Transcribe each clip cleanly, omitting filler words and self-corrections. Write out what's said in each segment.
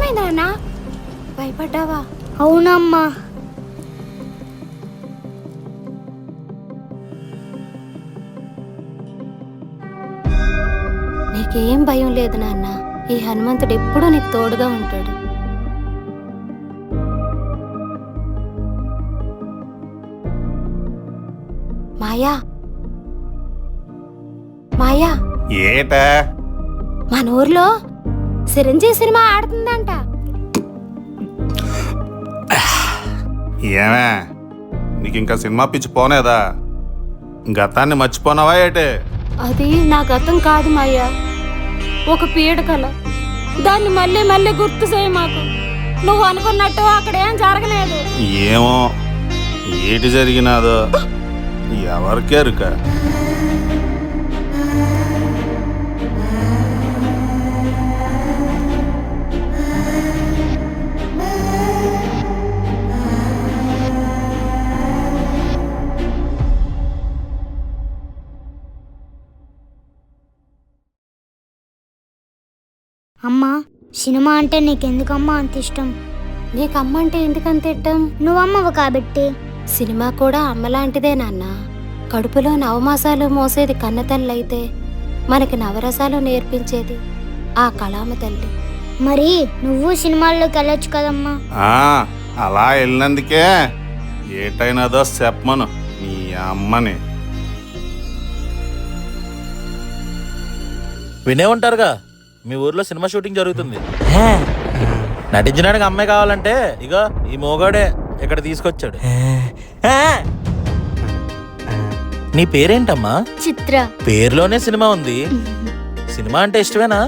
ఏమైంది నాన్న? భయపడ్డావా? అవునమ్మా. నీకేం భయం లేదు నాన్న. ఈ హనుమంతుడు ఎప్పుడూ నీకు తోడుగా ఉంటాడు. మాయా, మాయా, ఏటా మన ఊర్లో చిరంజీవి సినిమా ఆడుతుందంట. ఏమే నీకు ఇంకా సినిమా పిచ్చి పోనేదా? గతాన్ని మర్చిపోనావా ఏటే? అది నా గతం కాదు మాయా, ఒక పీడకల. దాన్ని మళ్ళీ మళ్ళీ గుర్తు చేయి మాకు. నువ్వు అనుకున్నట్టు అక్కడ ఏం జరగలేదు. ఏమో ఏటి జరిగినాదో ఎవరికెరుక. అమ్మా, సినిమా అంటే నీకెందుకమ్మా అంత ఇష్టం? నీకు అమ్మ అంటే ఎందుకంత ఇష్టం? నువ్వమ్మవు కాబట్టి. సినిమా కూడా అమ్మలాంటిదే నాన్న. కడుపులో నవమాసాలు మోసేది కన్న తల్లి అయితే, మనకి నవరసాలు నేర్పించేది ఆ కళామ తల్లి. మరి నువ్వు సినిమాల్లోకి వెళ్ళొచ్చు కదమ్మా. అలా వెళ్ళినందుకే ఏటైనాదో చెప్పమను నీ అమ్మని. వినే ఉంటారుగా, మీ ఊర్లో సినిమా షూటింగ్ జరుగుతుంది. నటించడానికి అమ్మాయి కావాలంటే ఇగో ఈ మోగాడే ఇక్కడ తీసుకొచ్చాడు. నీ పేరేంటమ్మా? చిత్ర. పేరులోనే సినిమా ఉంది. సినిమా అంటే ఇష్టమేనా?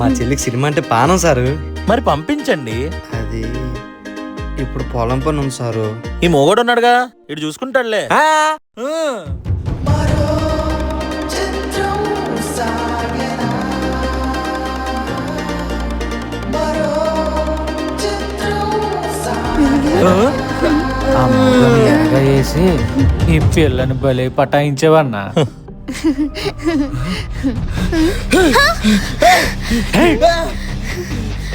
మా చెల్లికి సినిమా అంటే పానం సారు. మరి పంపించండి. అది ఇప్పుడు పొలం పని ఉంది సారు. ఈ మోగాడు ఉన్నాడుగా, ఇటు చూసుకుంటాడులే. వేసి ఈ పిల్లని భలే పటాయించేవన్నా.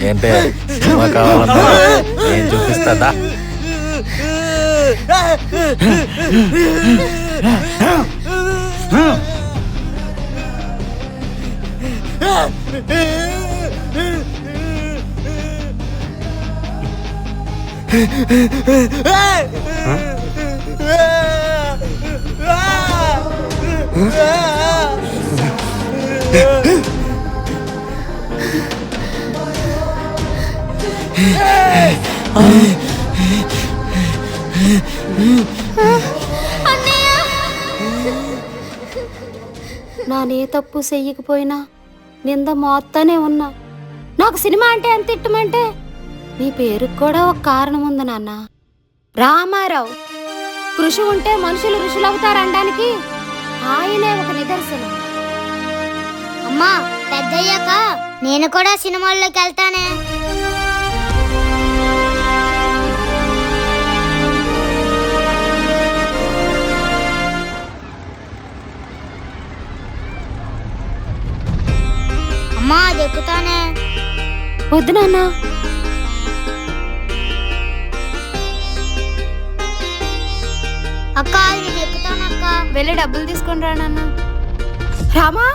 ఏంటే సినిమా కావాలన్నా నేను చూపిస్తా. నానే తప్పు చెయ్యకపోయినా నింద మోస్తానే ఉన్నా. నాకు సినిమా అంటే ఎంత ఇష్టమంటే నీ పేరుకు కూడా ఒక కారణం ఉంది నాన్న. రామారావు. కృషి ఉంటే మనుషులు ఋషులవుతారనడానికి ఆయనే ఒక నిదర్శనం. అమ్మా, పెద్దయ్యాక నేను కూడా సినిమాల్లోకి వెళ్తానే. అమ్మా, అది ఎక్కుతానే. వద్దు నాన్న. అక్క, నేను ఎక్కుతానక్క. వెళ్ళి డబ్బులు తీసుకొని రా నాన్న. రామా.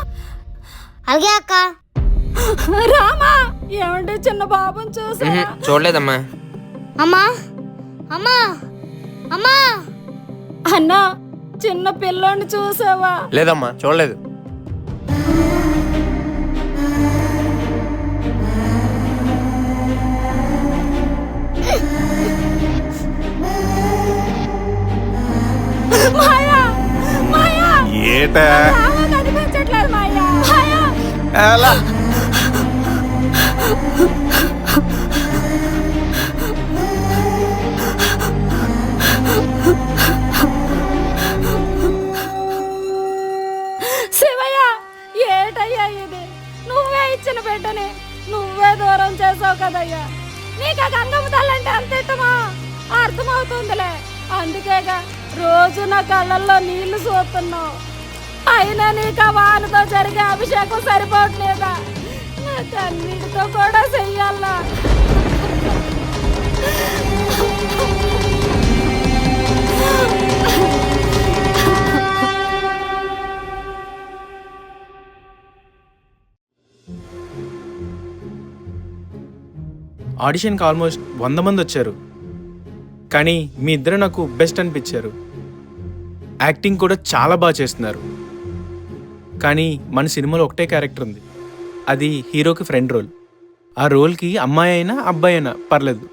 అలాగే అక్క. రామా, ఏమంటే చిన్న బాబుని చూసా? చూడలేదమ్మా. అమ్మా, అమ్మా, అమ్మా. అన్నా, చిన్న పిల్లోని చూసావా? లేదమ్మా, చూడలేదు. ఏటా కనిపించట్లేదు మాయా. ఎలా శివయ్య, ఏటయ్యా ఇది? నువ్వే ఇచ్చిన బిడ్డని నువ్వే దూరం చేసావు కదయ్యా. నీకు ఆ గంగమ్మ తల్లంటే అంత ఇష్టమా? అర్థమవుతుందిలే. అందుకేగా రోజు నా కళ్ళల్లో నీళ్లు చూస్తున్నావు. అయినా నీకు ఆ వానతో జరిగే అభిషేకం సరిపోవట్లేదా? నాకు అన్నిటితో కూడా చెయ్యాలా? ఆడిషన్కి ఆల్మోస్ట్ 100 మంది వచ్చారు, కానీ మీ ఇద్దరు నాకు బెస్ట్ అనిపించారు. యాక్టింగ్ కూడా చాలా బాగా చేస్తున్నారు. కానీ మన సినిమాలో ఒకటే క్యారెక్టర్ ఉంది, అది హీరోకి ఫ్రెండ్ రోల్. ఆ రోల్కి అమ్మాయి అయినా అబ్బాయి అయినా పర్లేదు.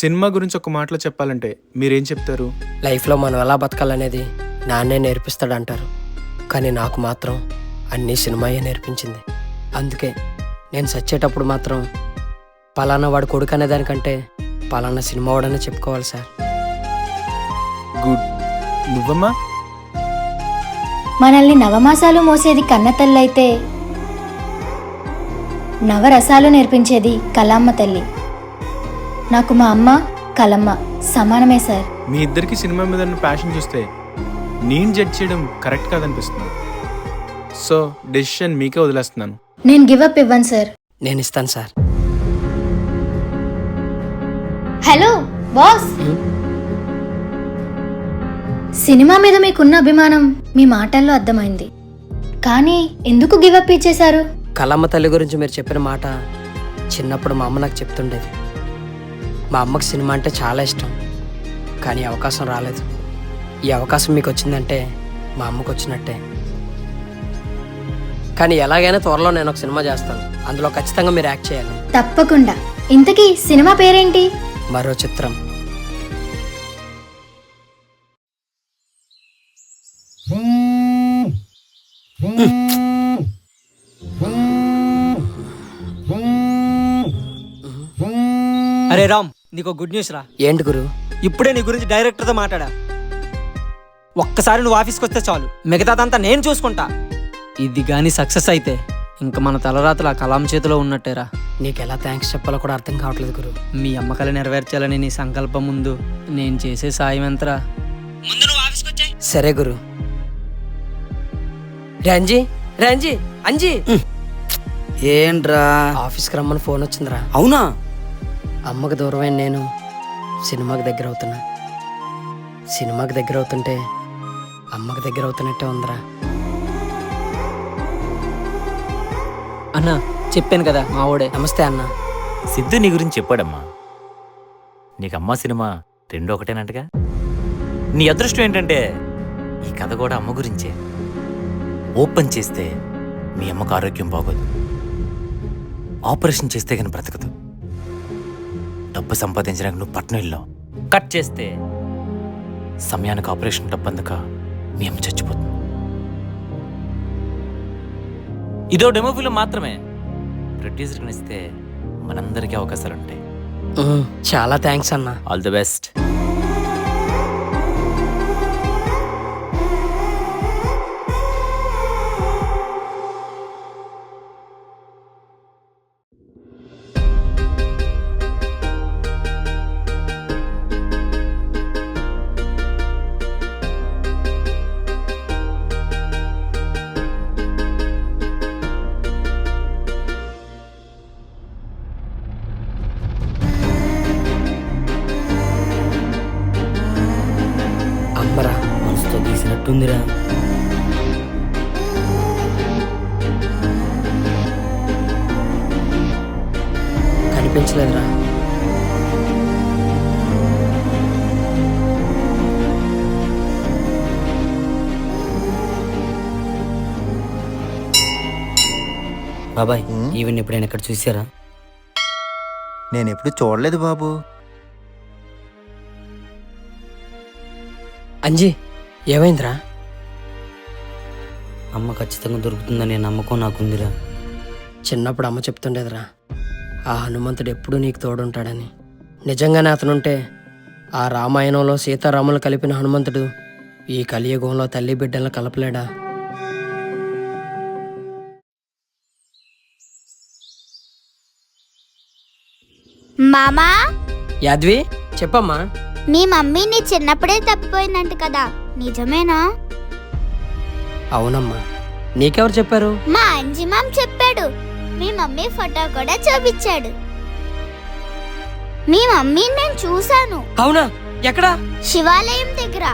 సినిమా గురించి ఒక మాటలో చెప్పాలంటే మీరేం చెప్తారు? లైఫ్లో మనం ఎలా బతకాలనేది నాన్నే నేర్పిస్తాడు అంటారు, కానీ నాకు మాత్రం అన్నీ సినిమాయే నేర్పించింది. అందుకే నేను చచ్చేటప్పుడు మాత్రం పలానా వాడు కొడుకు అనే దానికంటే పలానా సినిమా వాడనే చెప్పుకోవాలి సార్. గుడ్. నువ్వమ్మా? మనల్ని నవమాసాలు మోసేది కన్నతల్లైతే నవరసాలు నేర్పించేది కళమ్మ తల్లి. నాకు మా అమ్మ కళమ్మ సమానమే సార్. మీ ఇద్దరికి సినిమా మీద ఉన్న ప్యాషన్ చూస్తే నేను జడ్జ్ చేయడం కరెక్ట్ కాదనిపిస్తుంది. సో డెసిషన్ మీకే వదిలేస్తున్నాను. నేను గివప్ ఇవ్వను సార్. నేను ఇస్తాను సార్. హలో బాస్, సినిమా మీద మీకున్న అభిమానం మీ మాటల్లో అర్థమైంది, కానీ ఎందుకు గివప్ ఇచ్చేశారు? కళమ్మ తల్లి గురించి మీరు చెప్పిన మాట చిన్నప్పుడు మా అమ్మ నాకు చెప్తుండేది. మా అమ్మకి సినిమా అంటే చాలా ఇష్టం, కానీ అవకాశం రాలేదు. ఈ అవకాశం మీకు వచ్చిందంటే మా అమ్మకు వచ్చినట్టే. కానీ ఎలాగైనా త్వరలో నేను ఒక సినిమా చేస్తాను, అందులో ఖచ్చితంగా మీరు యాక్ట్ చేయాలి. తప్పకుండా. ఇంతకీ సినిమా పేరేంటి? మరో చిత్రం. అరే రామ్, నీకు గుడ్ న్యూస్ రా. ఏంటి గురు? ఇప్పుడే నీ గురించి డైరెక్టర్తో మాట్లాడా. ఒక్కసారి నువ్వు ఆఫీస్కి వస్తే చాలు, మిగతాదంతా నేను చూసుకుంటా. ఇది కానీ సక్సెస్ అయితే ఇంకా మన తలరాతలు ఆ కలాం చేతిలో ఉన్నట్టేరా. నీకు ఎలా థ్యాంక్స్ చెప్పాలో కూడా అర్థం కావట్లేదు గురు. మీ అమ్మకాలు నెరవేర్చాలని నీ సంకల్పం ముందు నేను చేసే సాయం ఎంతరా. ముందు నువ్వు ఆఫీస్కి వచ్చాయి. సరే గురు. రంజీ రంజీ అంజీ, ఏంట్రా? ఆఫీస్కి రమ్మని ఫోన్ వచ్చిందిరా. అవునా? అమ్మకు దూరమైన నేను సినిమాకి దగ్గర అవుతున్నా. సినిమాకి దగ్గర అవుతుంటే అమ్మకి దగ్గర అవుతున్నట్టే ఉందిరా. అన్న చెప్పాను కదా మా ఓడే. నమస్తే అన్న. సిద్ధు నీ గురించి చెప్పాడమ్మా. నీకు అమ్మ సినిమా రెండో ఒకటేనంటగా. నీ అదృష్టం ఏంటంటే ఈ కథ కూడా అమ్మ గురించే. ఓపెన్ చేస్తే మీ అమ్మకు ఆరోగ్యం బాగోదు, ఆపరేషన్ చేస్తే కానీ బ్రతకదు. డబ్బు సంపాదించడానికి నువ్వు పట్నం వెళ్ళావు. కట్ చేస్తే సమయానికి ఆపరేషన్ డబ్బు అందక మీ అమ్మ చచ్చిపోతుంది. ఇదో డెమో ఫిల్మ్ మాత్రమే. ప్రొడ్యూసర్కి ఇస్తే మనందరికీ అవకాశాలు ఉంటాయి. చాలా థ్యాంక్స్ అన్న. All the best. అమ్మరా మనసుతో తీసినట్టుందిరా. కనిపించలేదురా. బాబాయ్, ఈవెన్ ఎప్పుడైనా ఇక్కడ చూసారా? నేను ఎప్పుడు చూడలేదు బాబు. అంజీ ఏమైందిరా? అమ్మ ఖచ్చితంగా దొరుకుతుందనే నమ్మకం నాకుందిరా. చిన్నప్పుడు అమ్మ చెప్తుండేదిరా, ఆ హనుమంతుడు ఎప్పుడూ నీకు తోడుంటాడని. నిజంగానే అతనుంటే ఆ రామాయణంలో సీతారాములు కలిపిన హనుమంతుడు ఈ కలియుగంలో తల్లి బిడ్డలను కలపలేడా? మామా, యాద్వి చెప్పమ్మా. మీ మమ్మీ నీ చిన్నప్పుడే తప్పిపోయిందంట కదా, నిజమేనా? అవునమ్మా. నీకెవరు చెప్పారు? మా అంజిమామ్ చెప్పాడు. మీ మమ్మీ ఫోటో కూడా చూపించాడు. మీ మమ్మీని నేను చూశాను. అవునా? ఎక్కడా? శివాలయం దగ్గర.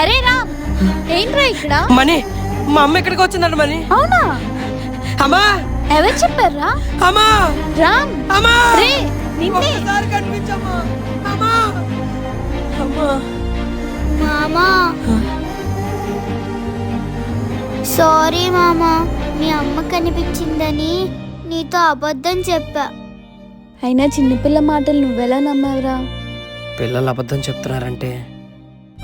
అరే రామ్, ఏంట్రా ఇక్కడ? మనీ, మా అమ్మ ఎక్కడికి వచ్చిందంట మనీ. అవునా? అమ్మా, ఎవరు చెప్పారా? అమ్మా, రామ్, అమ్మా, రే నిన్నే. ఒక్కసారి కనిపించమ్మా. అమ్మా, అమ్మా. మామా, సారీ మామా, మీ అమ్మ కనిపించిందని నీతో అబద్ధం చెప్పా. అయినా చిన్నపిల్ల మాటలు నువ్వెలా నమ్మావురా? పిల్లలు అబద్ధం చెప్తున్నారంటే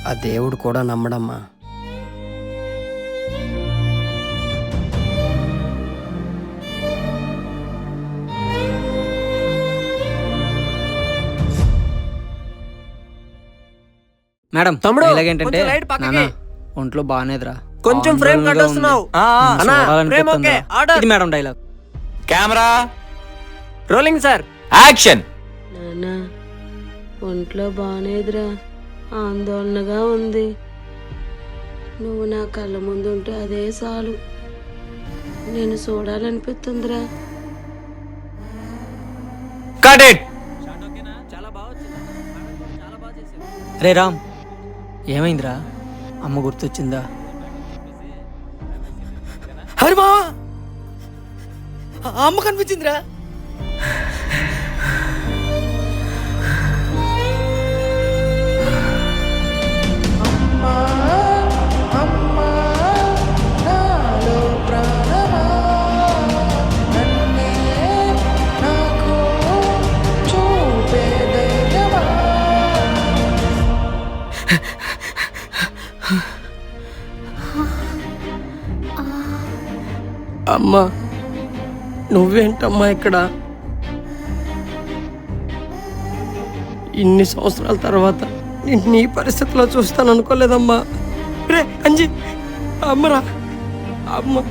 ఆ దేవుడు కూడా నమ్మడమ్మా. మేడం, తమ్ముడు, ఇలాగేంటంటే కొంచెం లైట్ పక్కకి. నాన్న, ఒంట్లో బాగానేదిరా. కొంచెం ఫ్రేమ్ కట్టొస్తున్నావు. ఇది madam dialogue. Camera rolling sir. Action. నానా, ఒంట్లో బాగానేదిరా, ఆందోళనగా ఉంది. నువ్వు నా కళ్ళ ముందు ఉంటే అదే చాలు, నేను చూడాలనిపిస్తుందిరా. Cut it. రే రామ్, ఏమైందిరా? అమ్మ గుర్తొచ్చిందా? హరి మావా, అమ్మ కనిపించిందిరా. అమ్మా, నువ్వేంటమ్మా ఇక్కడ? ఇన్ని సంవత్సరాల తర్వాత నీ పరిస్థితిలో చూస్తాను అనుకోలేదమ్మా. రే అంజీ, అమ్మరా, అమ్మ.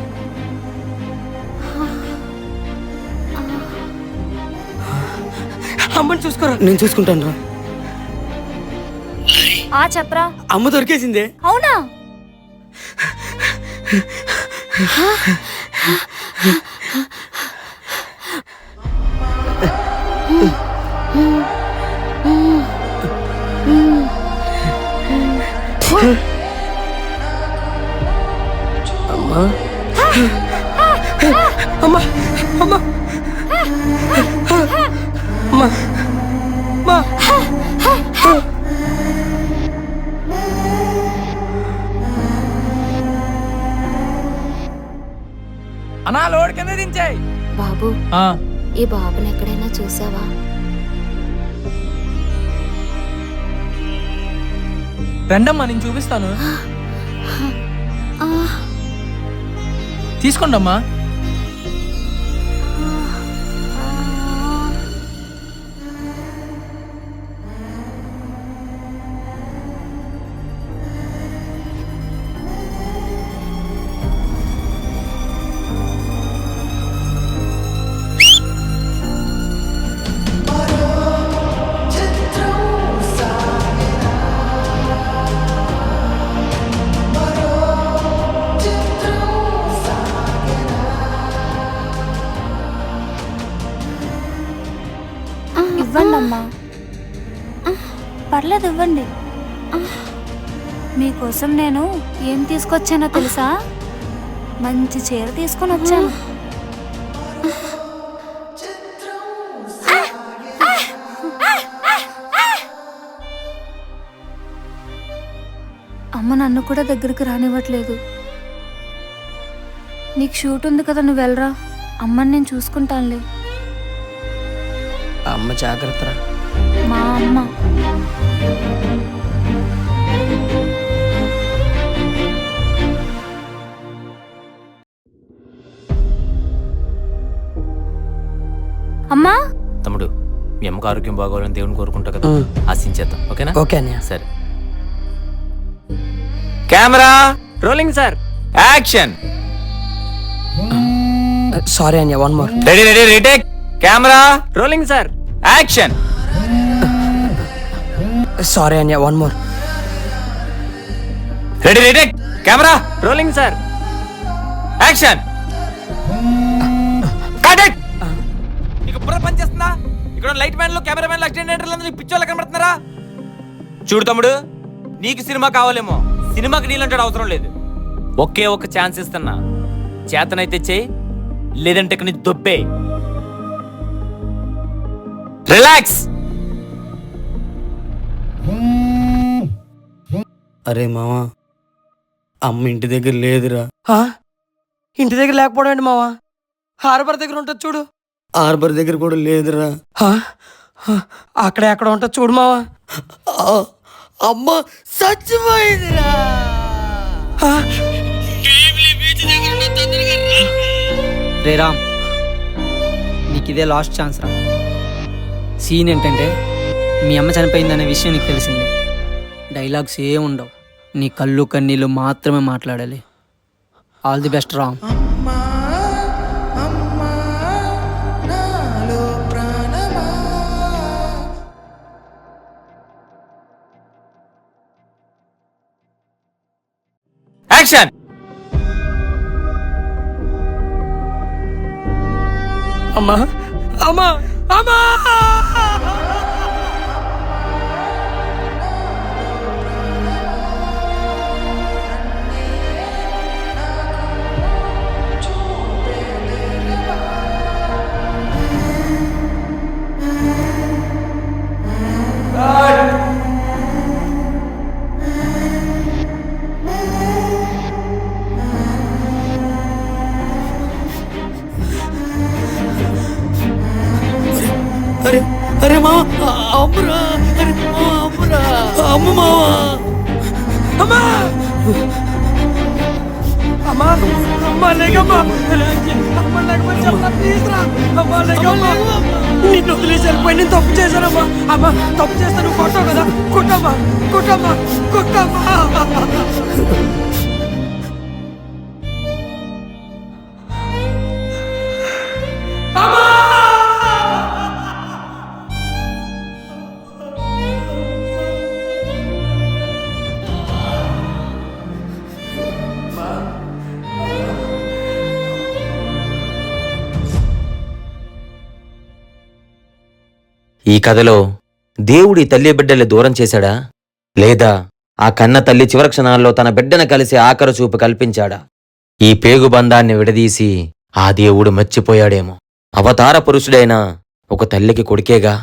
అమ్మని చూసుకోరా. నేను చూసుకుంటాను రా. చెప్పరా. అమ్మ దొరికేసిందే. అవునా? అమ్మా, అమ్మా, అమ్మా, అమ్మా, అమ్మా. అన్నా, లోడ్ కింద దించాయి. బాబు, ఈ బాబుని ఎక్కడైనా చూసావా? రండమ్మా, నేను చూపిస్తాను. తీసుకోండమ్మా. ఇవ్వండి అమ్మా. పర్లేదు, ఇవ్వండి. మీకోసం నేను ఏం తీసుకొచ్చానో తెలుసా? మంచి చీర తీసుకొని వచ్చాను. అమ్మ నన్ను కూడా దగ్గరికి రానివ్వట్లేదు. నీకు షూట్ ఉంది కదా, నువ్వు వెళ్ళరా. అమ్మని నేను చూసుకుంటానులే. అమ్మ జాగ్రత్త. మా అమ్మ. అమ్మా, తమ్ముడు, మీ అమ్మకు ఆరోగ్యం బాగోవాలని దేవుని కోరుకుంటా కదా, ఆశించేద్దాం. ఓకేనా? ఓకే అన్నయ్య. సరే. Camera rolling sir. Action. Sorry అన్నయ్య, one more. Ready ready retake. Camera rolling sir. Action. Sorry అన్నయ్య, one more. Ready retake. Camera rolling sir. Action. నీకు బుర్ర పని చేస్తుందా? ఇక్కడ లైట్ మ్యాన్లు, కెమెరామెన్లు, అసిస్టెంట్లు పిచ్చోళ్ళ కనబడుతున్నారా? చూడు తమ్ముడు, నీకు సినిమా కావాలేమో, సినిమాకి నీళ్ళంటాడు అవసరం లేదు. ఒకే ఒక్క ఛాన్స్ ఇస్తున్నా. చేతనైతే చెయ్యి, లేదంటే నీ దొబ్బే. రిలాక్స్. అరే మావా, అమ్మ ఇంటి దగ్గర లేదురా. ఇంటి దగ్గర లేకపోవడం ఏంటి మావా? హార్బర్ దగ్గర ఉంటుంది చూడు. హార్బర్ దగ్గర కూడా లేదురా. అక్కడ ఎక్కడ ఉంటుంది చూడు మావా. అమ్మ చచ్చిపోయిందిరా. రే రామ్, నీకు ఇదే లాస్ట్ ఛాన్స్ రా. సీన్ ఏంటంటే మీ అమ్మ చనిపోయిందనే విషయం నీకు తెలిసింది. డైలాగ్స్ ఏం ఉండవు, నీ కళ్ళు కన్నీళ్ళు మాత్రమే మాట్లాడాలి. All the best Ram. Action. అమ్మా అమ్మా అమ్మా. అరే అరే మావా, అమ్మురా. అరే మావా, అమ్మురా. అమ్మ మావా. అమ్మా అమ్మా అమ్మా లేకమ్మా. అమ్మా లేకమ్మా, చెప్పరా ప్లీజ్ రా. అమ్మా లేకమ్మా. నిన్ను వదిలేసి వెళ్ళిపోయి నేను తప్పు చేశానమ్మా. అమ్మా తప్పు చేస్తాను, నువ్వు కొట్టావు కదా. కొట్టమ్మా కొట్టమ్మా కొట్టమ్మా. ఈ కథలో దేవుడి తల్లి బిడ్డల్ని దూరం చేశాడా, లేదా ఆ కన్న తల్లి చివరి క్షణాల్లో తన బిడ్డను కలిసి ఆఖరు చూపు కల్పించాడా? ఈ పేగుబంధాన్ని విడదీసి ఆ దేవుడు మర్చిపోయాడేమో. అవతార పురుషుడైన ఒక తల్లికి కొడుకేగా.